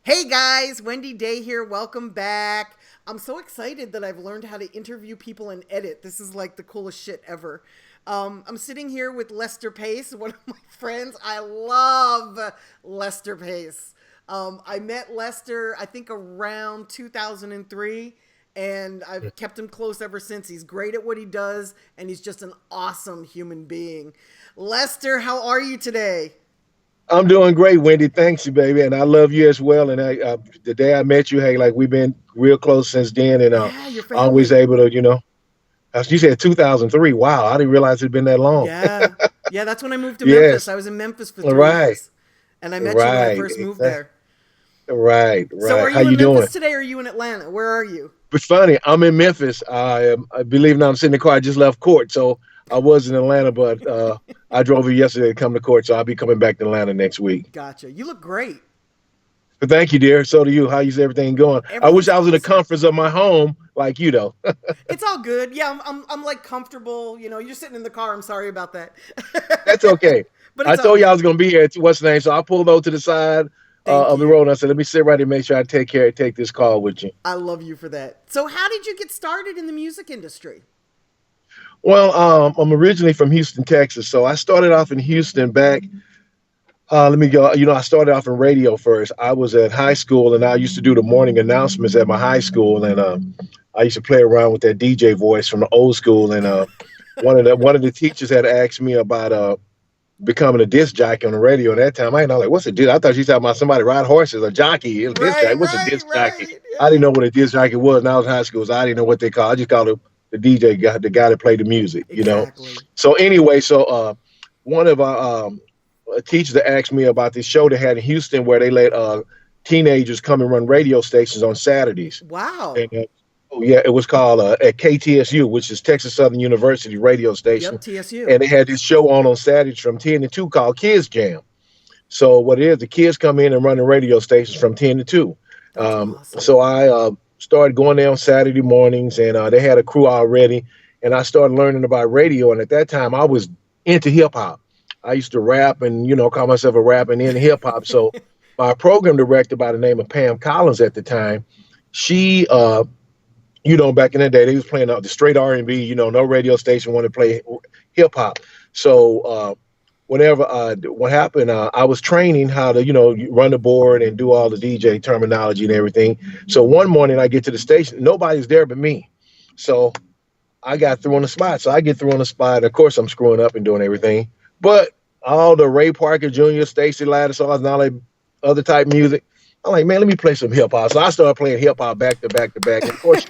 Hey guys, Wendy Day here. Welcome back. I'm so excited that I've learned how to interview people and edit. This is like the coolest shit ever. I'm sitting here with Lester Pace, one of my friends. I love Lester Pace. I met Lester, I think, around 2003, and I've kept him close ever since. He's great at what he does, and he's just an awesome human being. Lester, how are you today? I'm doing great, Wendy. Thanks you, baby, and I love you as well. And the day I met you, hey, like we've been real close since then, and Yeah, your always family. able to, as you said, 2003. Wow, I didn't realize it'd been that long. Yeah. Yeah, that's when I moved to Memphis. Yes, I was in Memphis for three right, years. And I met you when I right, first moved there. right, So right. are How you you in doing? Memphis today or are you in Atlanta? Where are you? It's funny. I'm in Memphis. I believe it or not, I'm sitting in the car. I just left court, so I was in Atlanta, but I drove here yesterday to come to court, so I'll be coming back to Atlanta next week. Gotcha. You look great. But thank you, dear. So do you. How's everything going? I wish Everything's I was in the awesome. comforts of my home like you, though. It's all good. Yeah, I'm like comfortable. You know, you're sitting in the car. I'm sorry about that. That's okay. But I it's all told you I good. was gonna be here at what's the name, so I pulled over to the side Thank of the you. road and I said, "Let me sit right here and make sure I take this call with you." I love you for that. So how did you get started in the music industry? Well, I'm originally from Houston, Texas, so I started off in Houston back. Let me go. I started off in radio first. I was at high school, and I used to do the morning announcements at my high school, and I used to play around with that DJ voice from the old school. And one of the teachers had asked me about becoming a disc jockey on the radio. At that time, I didn't know like what's a disc. I thought you talking about somebody ride horses, a jockey, a disc Right, jockey. What's a right, disc jockey? right. I didn't Yeah. know what a disc jockey was. And I was in high school, so I didn't know what they call. I just called it the DJ guy, the guy that played the music. Exactly. So anyway, one of our teachers that asked me about this show they had in Houston where they let teenagers come and run radio stations on Saturdays. Wow. And oh yeah, it was called at KTSU, which is Texas Southern University radio station, Yep, TSU. and they had this show on Saturdays from 10 to 2 called Kids Jam. So what it is, the kids come in and run the radio stations from 10 to 2. That's awesome. So I started going there on Saturday mornings, and they had a crew already, and I started learning about radio. And at that time, I was into hip hop. I used to rap and call myself a rapper and in hip hop. So my program director by the name of Pam Collins at the time, she back in the day, they was playing the straight R&B. No radio station wanted to play hip hop. So whenever what happened, I was training how to run the board and do all the DJ terminology and everything. So one morning I get to the station, nobody's there but me. So I got through on the spot. So I get through on the spot. Of course, I'm screwing up and doing everything, but all the Ray Parker Jr., Stacey Lattisaw, and all that other type music. I'm like, man, let me play some hip hop. So I started playing hip hop back to back to back. And of course, she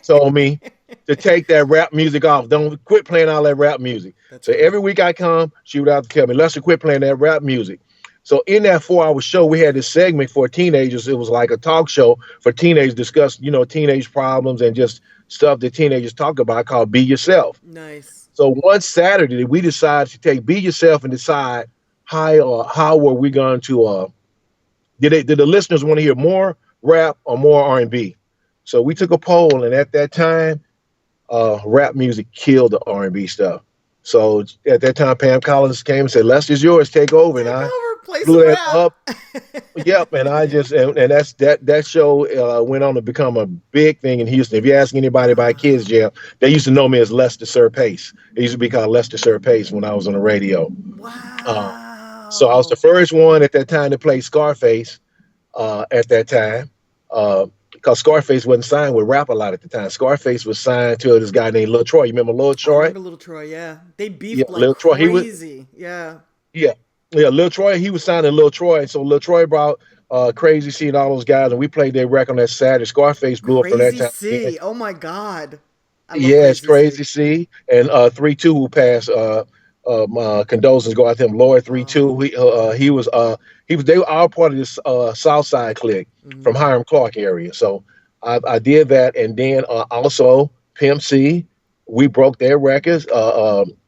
told me to take that rap music off. Don't quit playing all that rap music. That's So great. every week I come, she would have to tell me, Lester, quit playing that rap music. So in that 4 hour show, we had this segment for teenagers. It was like a talk show for teenagers, discuss, teenage problems and just stuff that teenagers talk about called Be Yourself. Nice. So one Saturday, we decided to take Be Yourself and decide how were we going to did the listeners want to hear more rap or more R&B? So we took a poll, and at that time, rap music killed the R&B stuff. So at that time, Pam Collins came and said, "Lester's yours, take over." And Take I over. Play some blew that rap. up. Yep, and I just and that show went on to become a big thing in Houston. If you ask anybody about Kids Wow. Jail, they used to know me as Lester Sir Pace. It used to be called Lester Sir Pace when I was on the radio. Uh, so I was the Wow. first one at that time to play Scarface at that time. Because Scarface wasn't signed with Rap a lot at the time. Scarface was signed to this guy named Lil Troy. You remember Lil I Troy? remember Little Troy, yeah. They Yeah, beefed like Lil Troy. He was crazy. Yeah. yeah, yeah. Lil Troy. He was signed to Lil Troy. So Lil Troy brought Crazy C and all those guys, and we played their record on that Saturday. Scarface blew up from that Crazy time again. C. Oh my God. I love Yeah, it's Crazy C. Crazy C and 3-2 who passed. Condolences go out to him. Lord 3-2. Oh. He was they were all part of this South Side clique from Hmm. Hiram Clark area. So I did that, and then also Pimp C. We broke their records.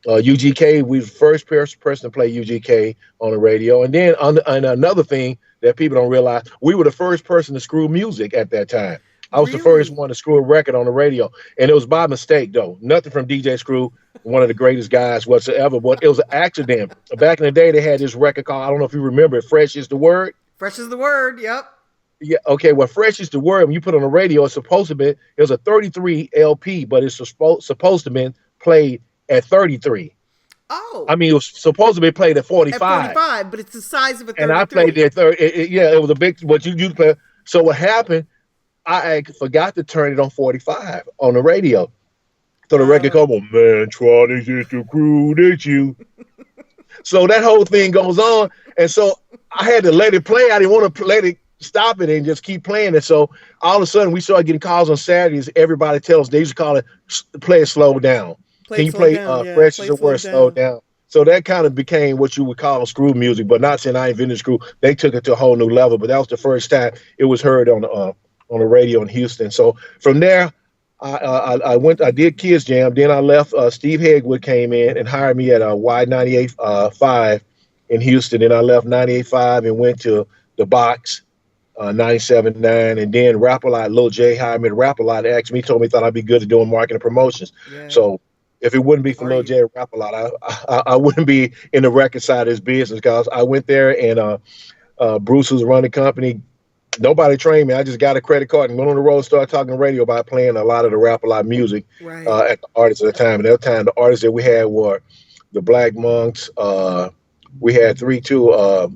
UGK. We were the first person to play UGK on the radio, and then and another thing that people don't realize, we were the first person to screw music at that time. I was the first Really? one to screw a record on the radio, and it was by mistake though. Nothing from DJ Screw, one of the greatest guys whatsoever, but it was an accident. Back in the day, they had this record called, I don't know if you remember it, Fresh is the Word. Fresh is the word. Yep. Yeah, okay. Well, Fresh is the word when you put on the radio. It's supposed to be. It was a 33 LP, but it's supposed to be played at 33. I Oh, mean, it was supposed to be played at at 45, 45, but it's the size of a and I played 33. it at 30. Yeah, it was a big. But you play. So what happened? I forgot to turn it on 45 on the radio. So the record Oh, come on, man, try to get the crew that you. So that whole thing goes on, and so I had to let it play. I didn't want to let it stop it and just keep playing it. So all of a sudden, we started getting calls on Saturdays. Everybody tells us they used to call it play it slow down. play Can it you slowed play down. Yeah, Fresh play as it a word slowed slow down. down? So that kind of became what you would call screw music, but not saying I invented screw. They took it to a whole new level. But that was the first time it was heard on the radio in Houston. So from there, I went. I did Kids Jam. Then I left. Steve Hegwood came in and hired me at Y98 5 in Houston. Then I left 98.5 and went to the Box 97.9. And then Rap a Lot. Lil J hired me to Rap a Lot. Asked me, told me thought I'd be good at doing marketing and promotions. Yeah. So if it wouldn't be for Are Lil you? J Rap a Lot, I wouldn't be in the record side of this business because I went there and Bruce was running the company. Nobody trained me. I just got a credit card and went on the road, started talking radio by playing a lot of the Rap a Lot music Right. at the artists at the time. And at the time, the artists that we had were the Black Monks. We had 3-2,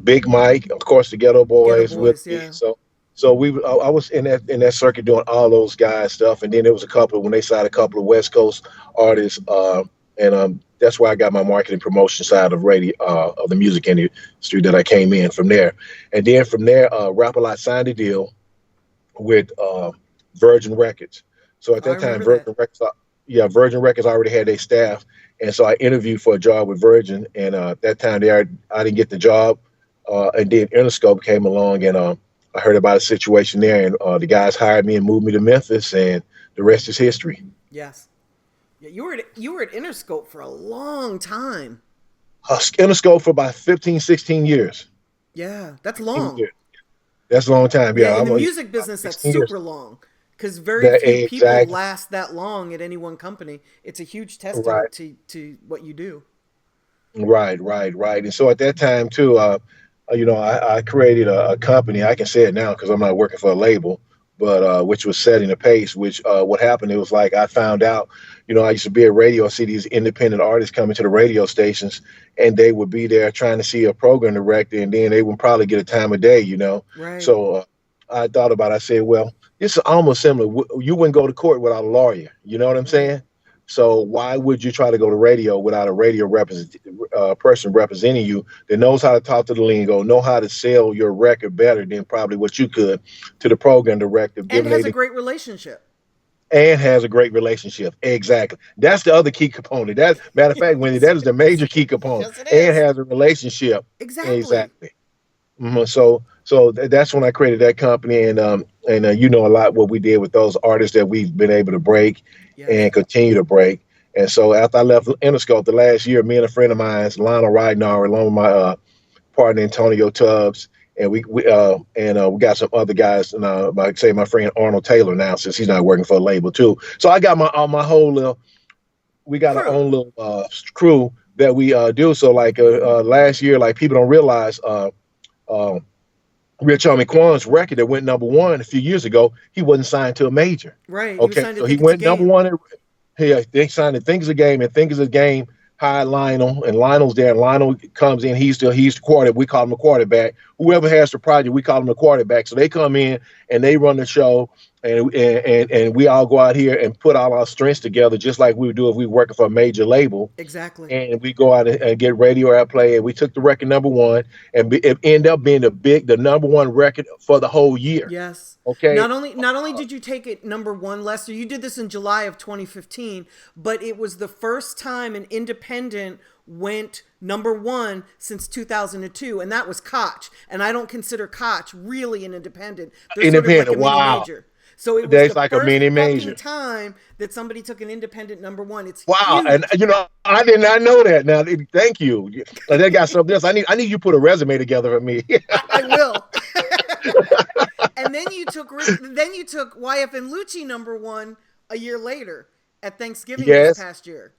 Big Mike, of course, the Ghetto Ghetto Boys with Boys. me. Yeah. So I was in that circuit doing all those guys stuff, and then there was a couple when they signed a couple of West Coast artists, and that's where I got my marketing promotion side of radio of the music industry that I came in from there, and then from there, Rap a Lot signed a deal with Virgin Records. So at Oh, I that time, remember that. Virgin Records already had their staff, and so I interviewed for a job with Virgin, and at that time I didn't get the job, and then Interscope came along, and I heard about a situation there, and the guys hired me and moved me to Memphis, and the rest is history. Yes. Yeah, you were at Interscope for a long time. Interscope for about 15, 16 years. Yeah, that's 16 long. years. That's a long time. Yeah, Yeah, in I'm the music about business, that's 16 years. super long because very That few people exactly last that long at any one company. It's a huge right. testament to what you do. Right. And so at that time too, I created a company. I can say it now because I'm not working for a label, but which was setting the pace. Which what happened? It was like I found out. I used to be at radio, see these independent artists coming to the radio stations, and they would be there trying to see a program director, and then they would probably get a time of day. Right. So I thought about it. I said, well, this is almost similar. You wouldn't go to court without a lawyer. You know what I'm Right. saying? So why would you try to go to radio without a radio person representing you that knows how to talk to the lingo, know how to sell your record better than probably what you could to the program director, And given has a they great relationship. and has a great relationship. Exactly. That's the other key component. That matter of fact, Wendy, Yes, that it is the is. major key component. Yes, it And is. has a relationship. Exactly. Exactly. That's when I created that company, and a lot what we did with those artists that we've been able to break Yes. and continue to break. And so after I left Interscope the last year, me and a friend of mine, Lionel Ridenour, along with my partner Antonio Tubbs, and we got some other guys, and my friend Arnold Taylor now, since he's not working for a label too. So I got my whole little, we got our Crew. own little crew that we do. So like last year, like people don't realize. Uh, Rich Homie Quan's record that went number one a few years ago, he wasn't signed to a major. Right. He was Okay, signed to so he think it's a went number game. one. They signed to Think is a Game, and Think is a Game hired Lionel, and Lionel's there. And Lionel comes in. He's the quarterback. We call him a quarterback. Whoever has the project, we call him the quarterback. So they come in and they run the show, and we all go out here and put all our strengths together, just like we would do if we were working for a major label, Exactly. and we go out and get radio airplay, and we took the record number one, and it ended up being the number one record for the whole year. Yes. Okay. Not only did you take it number one, Lester, you did this in July of 2015, but it was the first time an independent went number one since 2002, and that was Koch. And I don't consider Koch really an independent. They're sort of like a Independent. mini Wow. major. So it was That's the like a first mini fucking major. time that somebody took an independent number one. It's Wow. And huge. I did not know that. Now, thank you. That got something else. I need you to put a resume together for me. I will. And then you took YF and Lucci number one a year later at Thanksgiving this Yes. past year.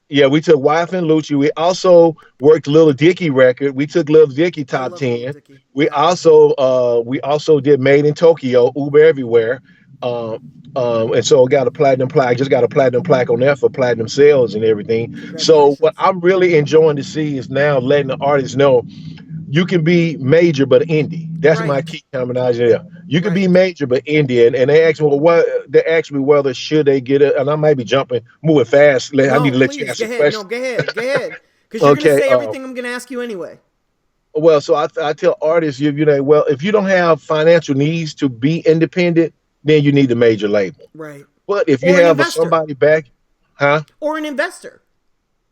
Yeah, we took Wife and Lucci. We also worked Little Dicky record. We took Little Dicky I top love Little 10. Dicky. We Yeah. also did Made in Tokyo, Uber Everywhere. Um, and so got a platinum plaque. I just got a platinum plaque on there for platinum sales and everything. So what Congratulations. I'm really enjoying to see is now letting the artists know you can be major but indie. That's my Right. key terminology there. You can be Right. major but indie, and they ask me, well, what? They ask me whether should they get it, and I might be moving fast. I need No, to let you please, ask go a ahead. No, question. go ahead. Go ahead. Because you're going to Okay. say everything I'm going to ask you anyway. Well, so I tell artists, you know, well, if you don't have financial needs to be independent, then you need a major label. Right. But if you Or an have investor. somebody back, huh? Or an investor.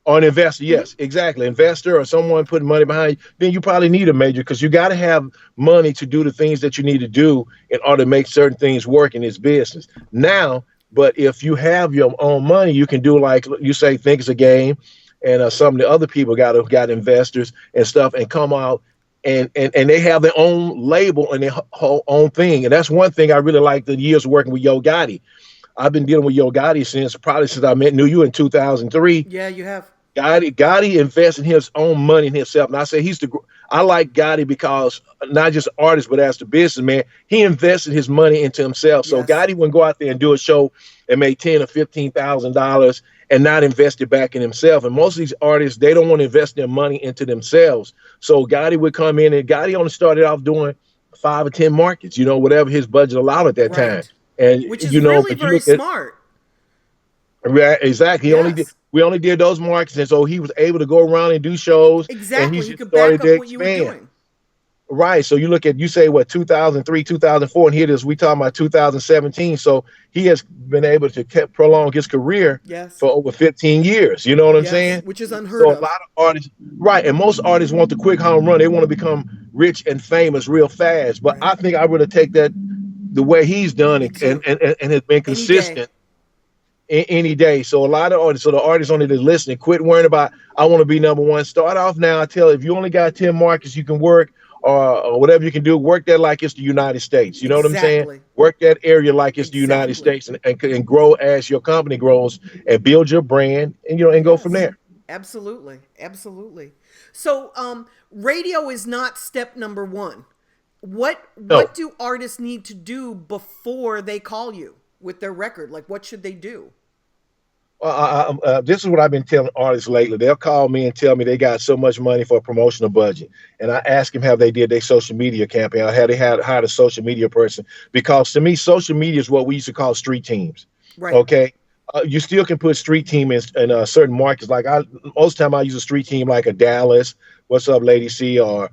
Or an investor, Mm-hmm. yes, exactly. Investor or someone putting money behind you, then you probably need a major because you got to have money to do the things that you need to do in order to make certain things work in this business. Now, but if you have your own money, you can do like you say, think it's a game, and some of the other people got investors and stuff, and come out and they have their own label and their whole own thing. And that's one thing I really like the years working with Yo Gotti. I've been dealing with Yo Gotti since I knew you in 2003. Yeah, you have. Gotti invests in his own money in himself. And I say I like Gotti because not just an artist, but as the businessman, he invested his money into himself. So Yes. Gotti wouldn't go out there and do a show and make $10,000 or $15,000 and not invest it back in himself. And most of these artists, they don't want to invest their money into themselves. So Gotti would come in, and Gotti only started off doing 5 or 10 markets, whatever his budget allowed at that time. Right. And Which is really but you very look at smart. right, exactly. Yes. We only did those markets, and so he was able to go around and do shows, and he Exactly. He just could back started to up what you were expand. doing. Right. So you say what 2003, 2004, and here it is. We talking about 2017. So he has been able to prolong his career Yes. for over 15 years. You know what I'm Yes. saying? Which is unheard So a of. lot of artists, right, and most artists want the quick home run. They want to become rich and famous real fast. But Right. I think I would have take that the way he's done Me it too. and has been Any day. consistent any day. So a lot of artists, so the artists on it is listening. Quit worrying about I want to be number one. Start off now. I tell you, if you only got 10 markets you can work or whatever you can do, work that like it's the United States. You know what I'm saying? Exactly. Work that area like it's the United Exactly. States and grow as your company grows and build your brand and go from Yes. there. Absolutely. Absolutely. So, radio is not step number one. No. What do artists need to do before they call you with their record? Like, what should they do? This is what I've been telling artists lately. They'll call me and tell me they got so much money for a promotional budget, and I ask them have they did their social media campaign or have they hired a social media person? Because to me, social media is what we used to call street teams. Right. Okay, you still can put street team in certain markets. Like most time I use a street team like a Dallas. What's up, Lady C, or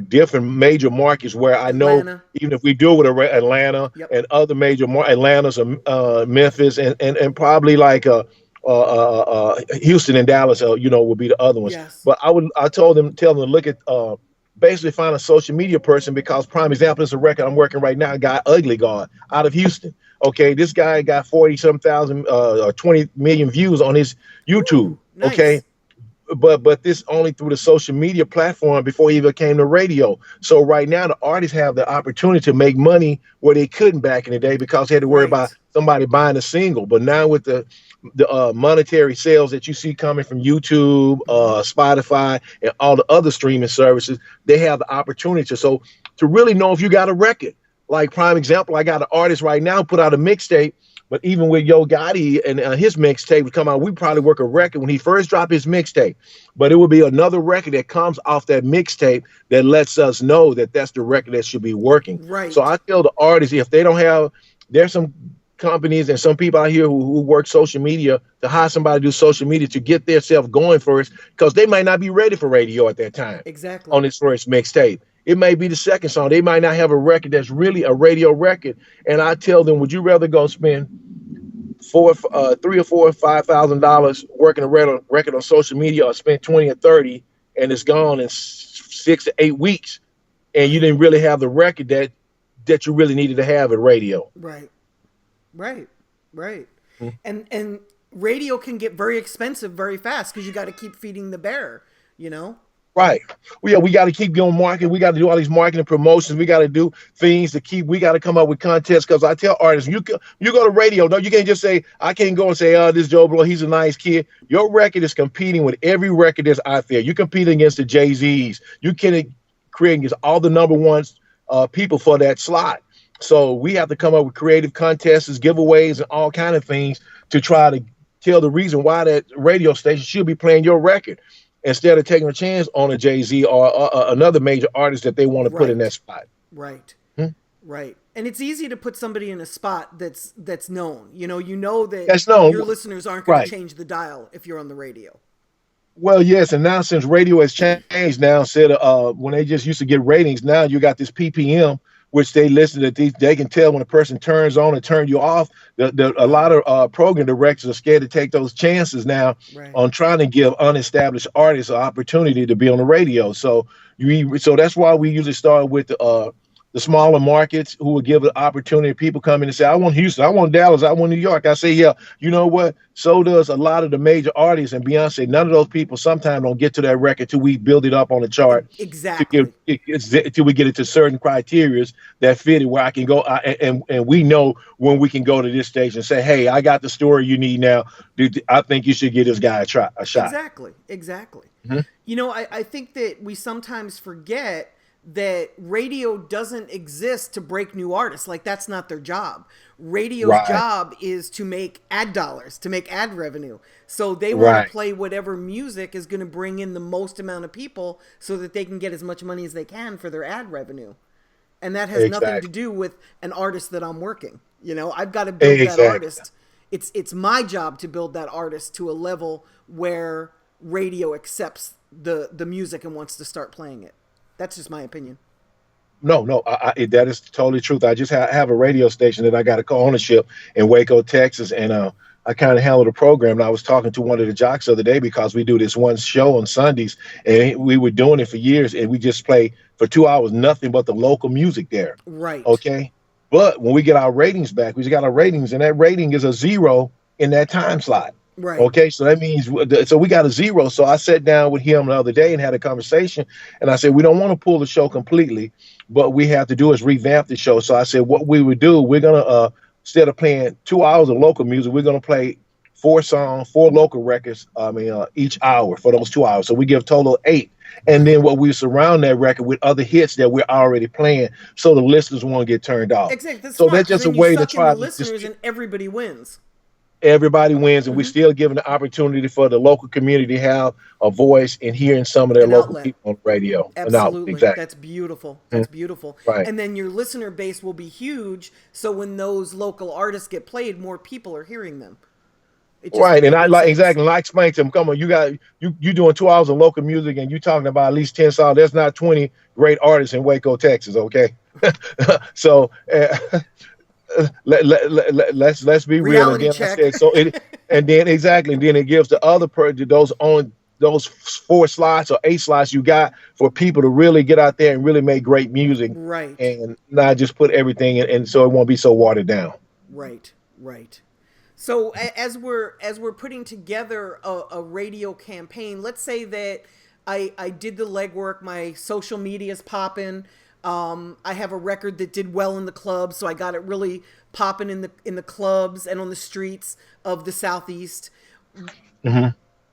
different major markets where I know Atlanta. even if we do with Atlanta Yep. and other major Atlanta's Memphis and probably like Houston and Dallas, would be the other ones. Yes. But tell them to look at basically find a social media person because prime example is a record I'm working right now. A guy Ugly God out of Houston. Okay, this guy got 40 some thousand or 20 million views on his YouTube. Ooh, nice. Okay, but this only through the social media platform before he even came to radio. So right now the artists have the opportunity to make money where they couldn't back in the day because they had to worry about Right. somebody buying a single. But now with the monetary sales that you see coming from YouTube, Spotify, and all the other streaming services, they have the opportunity to really know if you got a record. Like prime example, I got an artist right now put out a mixtape. But even with Yo Gotti and his mixtape would come out, we probably work a record when he first dropped his mixtape. But it would be another record that comes off that mixtape that lets us know that that's the record that should be working. So Right. I tell the artists if they don't have, there's some companies and some people out here who work social media to hire somebody to do social media to get themselves going first because they might not be ready for radio at that time Exactly. on this first mixtape. It may be the second song. They might not have a record that's really a radio record. And I tell them, would you rather go spend $3 or $4 or $5,000 working a record on social media or spend 20 or 30 and it's gone in 6 to 8 weeks and you Right. didn't really have the record that you really needed to have at radio? Right. Right. Right. Mhm. And radio can get very expensive very fast because you got to keep feeding the bear, you know? Right. Well, yeah, we got to keep going marketing. We got to do all these marketing promotions. We got to do things to keep. We got to come up with contests because I tell artists, you go to radio. No, you can't just say I can't go and say, oh, this Joe Blow, he's a nice kid. Your record is competing with every record that's out there. You competing against the Jay-Z's. You can create against all the number ones people for that slot. So we have to come up with creative contests, giveaways, and all kind of things to try to tell the reason why that radio station should be playing your record, instead of taking a chance on a Jay-Z or another major artist that they want to put in that spot. Right. Right. And it's easy to put somebody in a spot that's known. You know that That's known. Your listeners aren't going to change the dial if you're on the radio. Well, yes, and now since radio has changed now, instead of when they just used to get ratings, now you got this PPM, which they listen to. They can tell when a person turns on and turn you off. A lot of program directors are scared to take those chances now on trying to give unestablished artists an opportunity to be on the radio. So that's why we usually start with the smaller markets, who will give an opportunity. People come in and say, I want Houston, I want Dallas, I want New York. I say, yeah, you know what? So does a lot of the major artists and Beyonce. None of those people sometimes don't get to that record till we build it up on the chart. Exactly. Till we get it to certain criteria that fit it, where I can go. And we know when we can go to this stage and say, hey, I got the story you need now. Dude, I think you should give this guy a shot. Exactly. Mm-hmm. I think that we sometimes forget that radio doesn't exist to break new artists. Like, that's not their job. Radio's job is to make ad dollars, to make ad revenue. So they want to play whatever music is going to bring in the most amount of people so that they can get as much money as they can for their ad revenue. And that has nothing to do with an artist that I'm working. I've got to build that artist. It's my job to build that artist to a level where radio accepts the music and wants to start playing it. That's just my opinion. No, that is totally truth. I just have a radio station that I got a co-ownership in Waco, Texas, and I kind of handle the program. And I was talking to one of the jocks the other day because we do this one show on Sundays, and we were doing it for years, and we just play for 2 hours nothing but the local music there. Right. Okay. But when we get our ratings back, we just got our ratings, and that rating is a 0 in that time slot. Right. Okay, so that means so we got a 0. So I sat down with him the other day and had a conversation, and I said we don't want to pull the show completely, but we have to do is revamp the show. So I said what we would do, we're gonna instead of playing 2 hours of local music, we're gonna play 4 local records. Each hour for those 2 hours. So we give total 8, and then what we surround that record with other hits that we're already playing, so the listeners won't get turned off. Exactly. So that's just a way to try to listeners, and everybody wins. Everybody wins, and we're still giving the opportunity for the local community to have a voice in hearing some of their local people on the radio. Absolutely. Exactly. That's beautiful. That's beautiful. Right. And then your listener base will be huge, so when those local artists get played, more people are hearing them. Right, and I explained to them, come on, you doing 2 hours of local music, and you talking about at least 10 songs. There's not 20 great artists in Waco, Texas, okay? So let's be real. And then check. I said, and then it gives the other person those 4 slots or 8 slots you got for people to really get out there and really make great music, right? And not just put everything in, and so it won't be so watered down. Right. So as we're putting together a radio campaign, let's say that I did the legwork, my social media's popping. I have a record that did well in the clubs, so I got it really popping in the clubs and on the streets of the Southeast. Mm-hmm.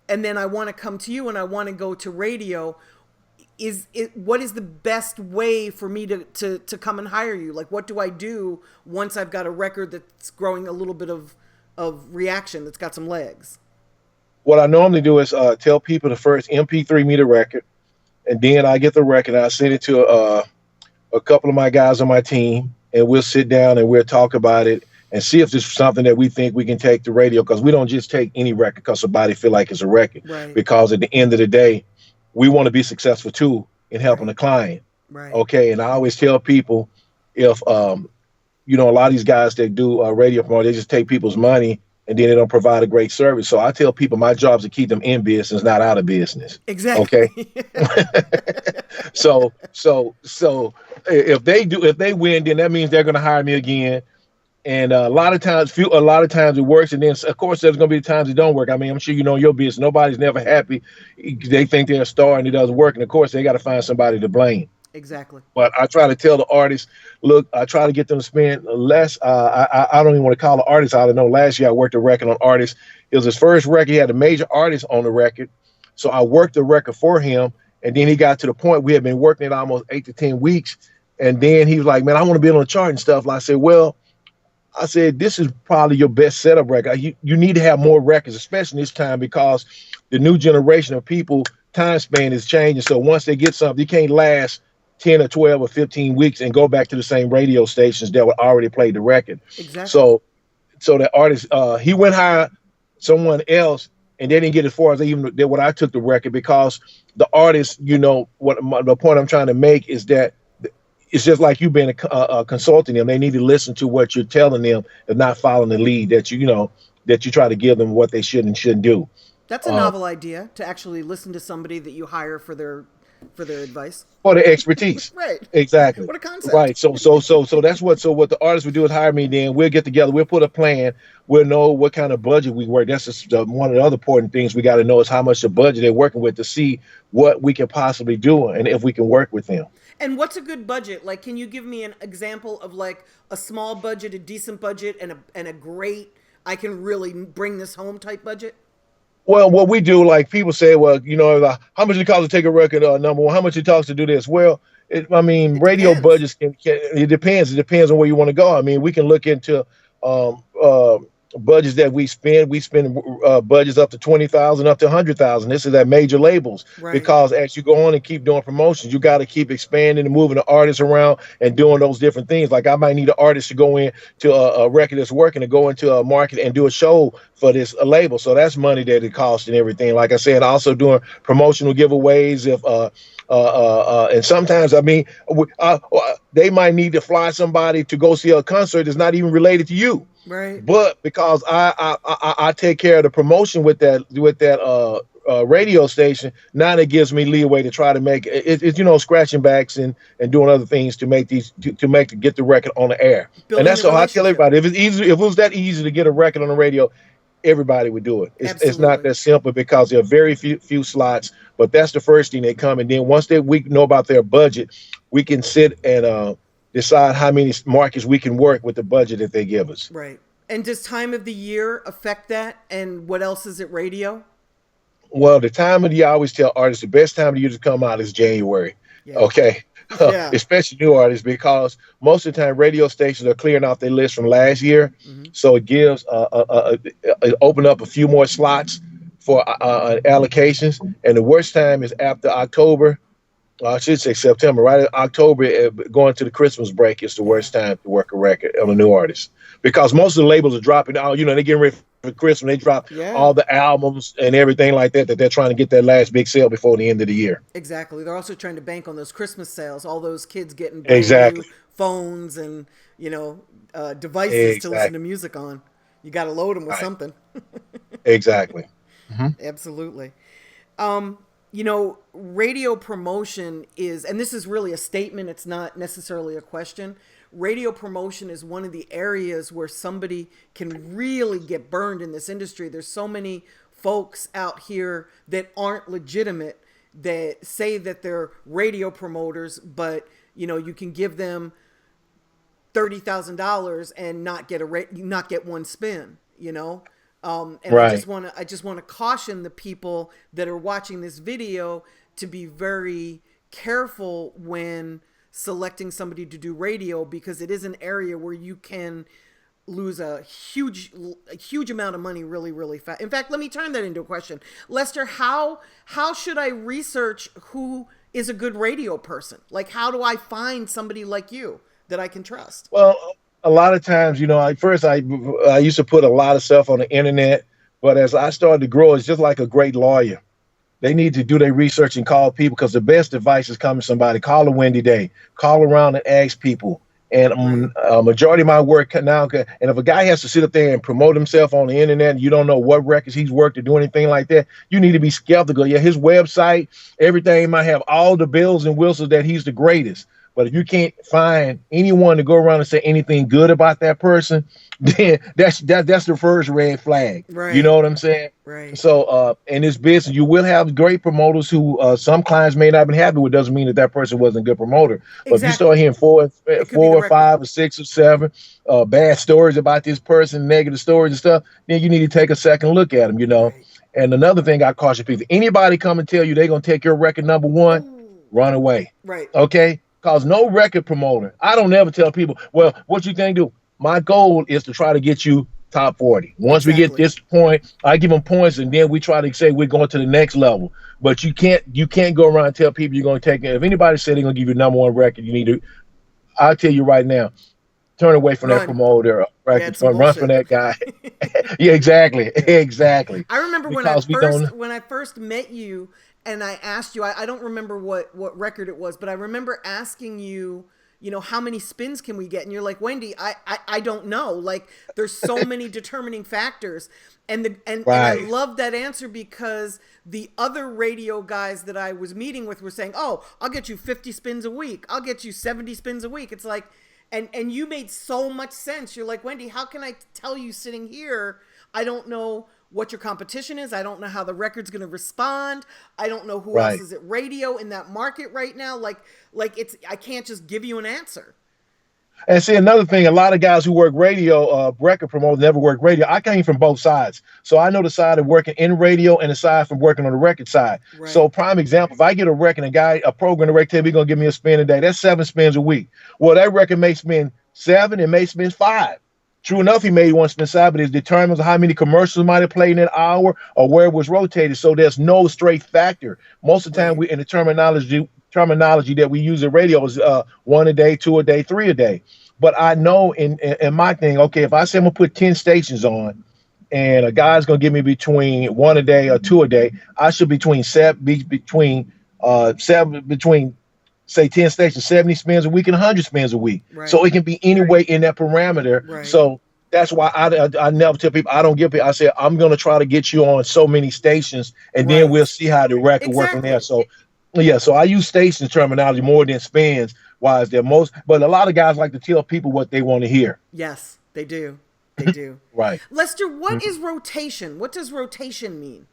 And then I want to come to you and I want to go to radio. What is the best way for me to come and hire you? Like, what do I do once I've got a record that's growing a little bit of reaction, that's got some legs? What I normally do is tell people to first MP3 me the record, and then I get the record and I send it to a couple of my guys on my team, and we'll sit down and we'll talk about it and see if there's something that we think we can take to radio, because we don't just take any record because somebody feel like it's a record. Right. Because at the end of the day, we want to be successful too in helping the client. Right. Okay. And I always tell people, if a lot of these guys that do radio promote, they just take people's money and then they don't provide a great service. So I tell people my job is to keep them in business, not out of business. Exactly. Okay. So if they win, then that means they're going to hire me again. And a lot of times, a lot of times it works, and then of course there's going to be times it don't work. I mean, I'm sure you know your business. Nobody's never happy. They think they're a star and it doesn't work, and of course they got to find somebody to blame. Exactly. But I try to tell the artists, look, I try to get them to spend less. I don't even want to call the artist out. I know last year I worked a record on artists. It was his first record. He had a major artist on the record, so I worked the record for him, and then he got to the point we had been working it almost 8 to 10 weeks, and then he was like, man, I want to be on the chart and stuff. I said, well. I said, this is probably your best setup record. You need to have more records, especially this time, because the new generation of people, time span is changing. So once they get something, you can't last 10 or 12 or 15 weeks and go back to the same radio stations that would already play the record. Exactly. So the artist, he went hire someone else, and they didn't get as far as even what I took the record, because the artist, the point I'm trying to make is that it's just like you being consulting them. They need to listen to what you're telling them and not following the lead that you try to give them what they should and shouldn't do. That's a novel idea, to actually listen to somebody that you hire for their advice, for their expertise. Right. Exactly. What a concept. Right. So that's what the artist would do is hire me. Then we'll get together. We'll put a plan. We'll know what kind of budget we work. That's just one of the other important things we got to know is how much the budget they're working with to see what we can possibly do and if we can work with them. And what's a good budget? Like, can you give me an example of like a small budget, a decent budget, and a great, I can really bring this home type budget? Well, what we do, like people say, well, how much it costs to take a record number one? How much it costs to do this? Well, radio depends. budgets it depends. It depends on where you want to go. I mean, we can look into budgets that we spend. We spend budgets up to 20,000, up to 100,000. This is at major labels, right. Because as you go on and keep doing promotions, you got to keep expanding and moving the artists around and doing those different things. Like I might need an artist to go in to a record that's working to go into a market and do a show for this label. So that's money that it costs and everything. Like I said, also doing promotional giveaways. And sometimes, they might need to fly somebody to go see a concert that's not even related to you. Right. But because I take care of the promotion with that radio station, now it gives me leeway to try to make it, scratching backs and doing other things to make get the record on the air. Building and that's all I tell everybody. If it was that easy to get a record on the radio, everybody would do it. It's not that simple because there are very few slots, but that's the first thing they come. And then once we know about their budget, we can sit and decide how many markets we can work with the budget that they give us. Right. And does time of the year affect that? And what else is it radio? Well, the time of the year, I always tell artists the best time of the year to come out is January. Yeah. Okay. Yeah. Especially new artists, because most of the time radio stations are clearing off their list from last year. Mm-hmm. So it gives open up a few more slots for allocations. And the worst time is after October. I should say September, right in October, going to the Christmas break is the worst time to work a record on a new artist, because most of the labels are dropping out. They're getting ready for Christmas. They drop all the albums and everything like that they're trying to get that last big sale before the end of the year. Exactly. They're also trying to bank on those Christmas sales. All those kids getting brand new phones and devices to listen to music on. You got to load them with something. Exactly. Mm-hmm. Absolutely. Radio promotion is, and this is really a statement, it's not necessarily a question. Radio promotion is one of the areas where somebody can really get burned in this industry. There's so many folks out here that aren't legitimate, that say that they're radio promoters, but you can give them $30,000 and not get one spin, And right. I just want to caution the people that are watching this video to be very careful when selecting somebody to do radio, because it is an area where you can lose a huge amount of money really, really fast. In fact, let me turn that into a question. Lester, how should I research who is a good radio person? Like, how do I find somebody like you that I can trust? Well, a lot of times, I used to put a lot of stuff on the internet, but as I started to grow, it's just like a great lawyer. They need to do their research and call people, because the best advice is coming to somebody. Call a Wendy Day. Call around and ask people. And majority of my work now, and if a guy has to sit up there and promote himself on the internet and you don't know what records he's worked or do anything like that, you need to be skeptical. Yeah, his website, everything might have all the bells and whistles that he's the greatest. But if you can't find anyone to go around and say anything good about that person, then that's the first red flag. You know Right. what I'm saying? Right. So in this business, you will have great promoters who some clients may not have been happy with. Doesn't mean that that person wasn't a good promoter. But if you start Exactly. hearing It could be four the or record. five or six or seven bad stories about this person, negative stories and stuff, then you need to take a second look at them. Right. And another thing I caution people: anybody come and tell you they're gonna take your record number one, Oh. run away. Right. Okay? Cause no record promoter. I don't ever tell people, well, what you think do? My goal is to try to get you top 40. Once we get Exactly. this point, I give them points and then we try to say we're going to the next level. But you can't go around and tell people you're going to take it. If anybody said they're going to give you number one record, you need to, I'll tell you right now, turn away from that Run. promoter Yeah, record, it's some run from bullshit. that guy. Yeah, exactly. Yeah. Exactly. I remember Because we don't. when I first met you and I asked you, I don't remember what record it was, but I remember asking you, how many spins can we get? And you're like, Wendy, I don't know. Like there's so many determining factors. And I Right. love that answer because the other radio guys that I was meeting with were saying, "Oh, I'll get you 50 spins a week. I'll get you 70 spins a week." It's like and you made so much sense. You're like, Wendy, how can I tell you sitting here? I don't know what your competition is. I don't know how the record's going to respond. I don't know who else Right. is at radio in that market right now. Like it's I can't just give you an answer. And see another thing, a lot of guys who work radio, record promoters never work radio. I came from both sides, so I know the side of working in radio and the side from working on the record side. So Right. prime example, if I get a record, a program director, he's gonna give me a spin a day. That's 7 spins a week. Well, that record may spin seven, it may spin five. True enough, he may want to spin side, but it determines how many commercials might have played in an hour or where it was rotated. So there's no straight factor. Most of the time, Right. we in the terminology that we use in radio is one a day, two a day, three a day. But I know in my thing, okay, if I say I'm gonna put 10 stations on and a guy's gonna give me between one a day or two a day, I should be between say 10 stations, 70 spins a week and 100 spins a week. So Right. it can be any way in that parameter. Right. So that's why I never tell people, I don't give people, I say I'm gonna try to get you on so many stations and then we'll Right. see how the record work from there. Exactly. So yeah, so I use station terminology more than spins. Why is there most? But a lot of guys like to tell people what they want to hear. Yes, they do. They do. Right. Lester, what Mhm. is rotation? What does rotation mean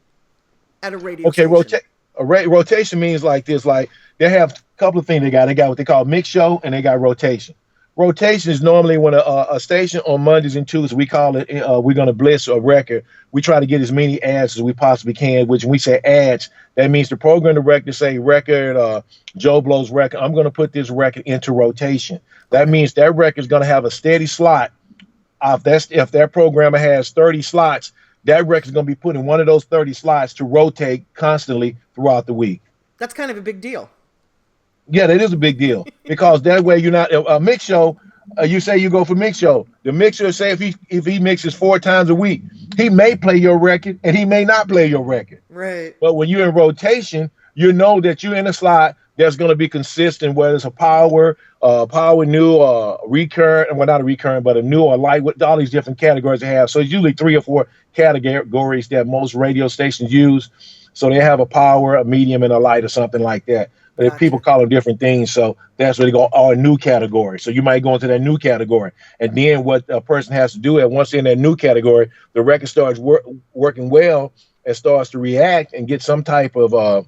at a radio Okay. station? Rotation means like this. Like they have a couple of things they got. They got what they call mix show and they got rotation. Rotation is normally when a station on Mondays and Tuesdays, we call it, we're going to blitz a record. We try to get as many ads as we possibly can, which when we say ads, that means the program director say record, Joe Blow's record, I'm going to put this record into rotation. That Okay. means that record is going to have a steady slot. If that programmer has 30 slots, that record is going to be put in one of those 30 slots to rotate constantly throughout the week. That's kind of a big deal. Yeah, that is a big deal because that way you're not a mix show. You say you go for mix show. The mixer say if he mixes 4 times a week, he may play your record and he may not play your record. Right. But when you're in rotation, you know that you're in a slot that's going to be consistent, whether it's a power new, recurrent, well not a recurrent, but a new or light, with all these different categories they have. So it's usually 3 or 4 categories that most radio stations use. So they have a power, a medium, and a light or something like that. But if people Gotcha. call them different things, so that's where they go, a new category. So you might go into that new category. And then what a person has to do is once they're in that new category, the record starts working well and starts to react and get some type of,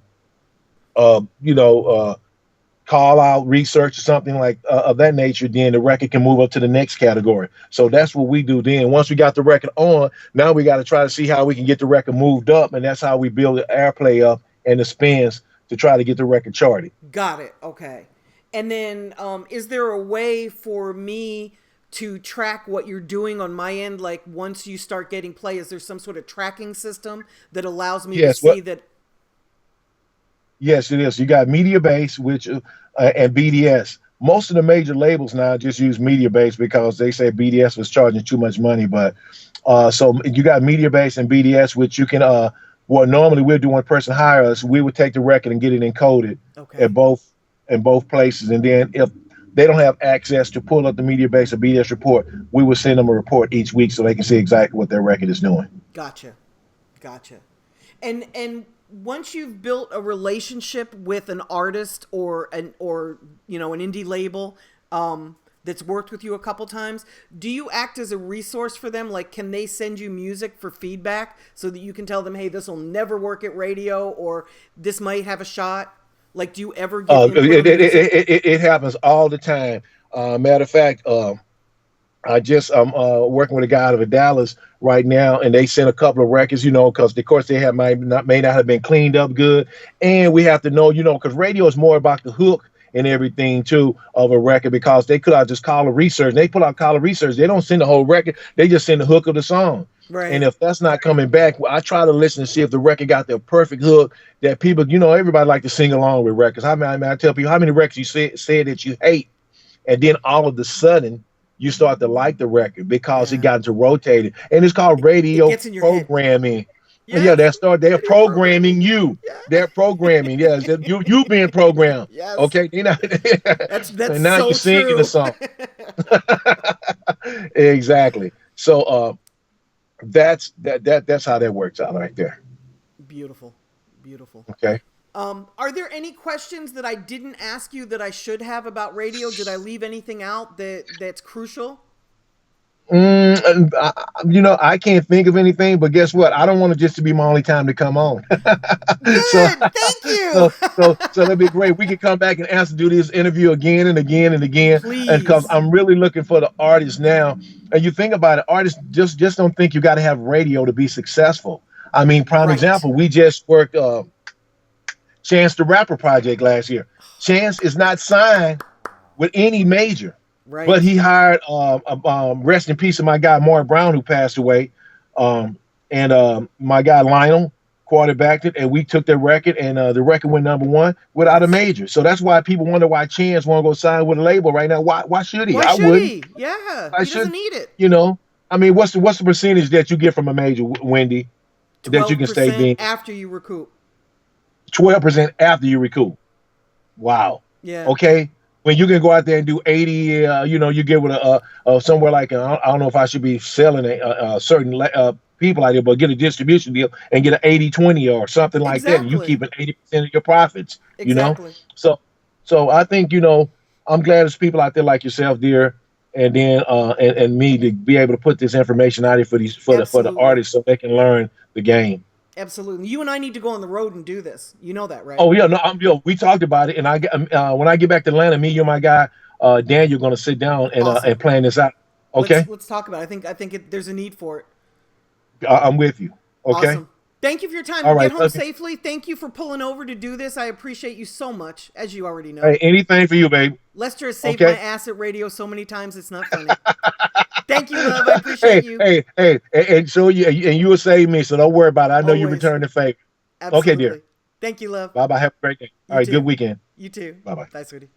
call out research or something like of that nature, then the record can move up to the next category. So that's what we do then. Once we got the record on, now we got to try to see how we can get the record moved up. And that's how we build the airplay up and the spins to try to get the record charted. Got it. Okay. And then, is there a way for me to track what you're doing on my end? Like once you start getting play, is there some sort of tracking system that allows me to Yes, see that? yes, it is. You got Media Base, which and BDS. Most of the major labels now just use Media Base because they say BDS was charging too much money. But so you got Media Base and BDS, which you can. What normally we'll do when a person hire us, we would take the record and get it encoded at Okay. both places, and then if they don't have access to pull up the Media Base or BDS report, we would send them a report each week so they can see exactly what their record is doing. Gotcha. Gotcha. And once you've built a relationship with an artist or an indie label that's worked with you a couple times, do you act as a resource for them? Like, can they send you music for feedback so that you can tell them, hey, this will never work at radio, or this might have a shot? Like, do you ever give input on the music? It happens all the time. Matter of fact, I'm working with a guy out of Dallas right now, and they sent a couple of records, because of course they may not have been cleaned up good, and we have to know, because radio is more about the hook and everything too of a record, because they could have just call a research. They put out call a research. They don't send the whole record. They just send the hook of the song. Right. And if that's not coming back, I try to listen and see if the record got the perfect hook that people, everybody like to sing along with records. I tell people, how many records you say that you hate, and then all of a sudden you start to like the record because it got to rotate it. And it's called radio programming. Yeah, they're programming you. Yeah. They're programming. Yes, you being programmed. Yes. Okay. That's and now so you're singing true. the song. Exactly. So that's how that works out right there. Beautiful. Beautiful. Okay. Are there any questions that I didn't ask you that I should have about radio? Did I leave anything out that's crucial? I can't think of anything, but guess what? I don't want it just to be my only time to come on. Good, thank you. So that'd be great. We can come back and do this interview again and again and again. Please. And because I'm really looking for the artists now. And you think about it, artists just don't think you got to have radio to be successful. I mean, prime example, we just worked Chance the Rapper project last year. Chance is not signed with any major. Right. But he hired, rest in peace, of my guy Mark Brown, who passed away, and my guy Lionel quarterbacked it, and we took their record, and the record went #1 without a major. So that's why people wonder why Chance won't go sign with a label right now. Why should he? Why should wouldn't. he? Yeah, he doesn't need it. I mean, what's the percentage that you get from a major, Wendy, that you can stay being? After you recoup. 12% after you recoup. Wow. Yeah. Okay. When you can go out there and do 80, you get with somewhere like, I don't know if I should be selling certain people out there, but get a distribution deal and get an 80-20 or something like that. And you keep an 80% of your profits, Exactly. So I think, I'm glad there's people out there like yourself, dear, and then and me to be able to put this information out here for the artists so they can learn the game. Absolutely. You and I need to go on the road and do this. You know that, right? Oh yeah, no, we talked about it, and when I get back to Atlanta, me, you, and my guy Daniel, going to sit down and and plan this out. Okay. Let's talk about it. I think there's a need for it. I'm with you. Okay. Awesome. Thank you for your time. All right, Get home safely. Thank you for pulling over to do this. I appreciate you so much, as you already know. Hey, anything for you, babe. Lester has saved my ass at radio so many times it's not funny. Thank you, love. I appreciate you. Hey, and so you will save me, so don't worry about it. I know you return the favor. Absolutely. Okay, dear. Thank you, love. Bye-bye. Have a great day. All right, good weekend. You too. Bye-bye. Bye, sweetie.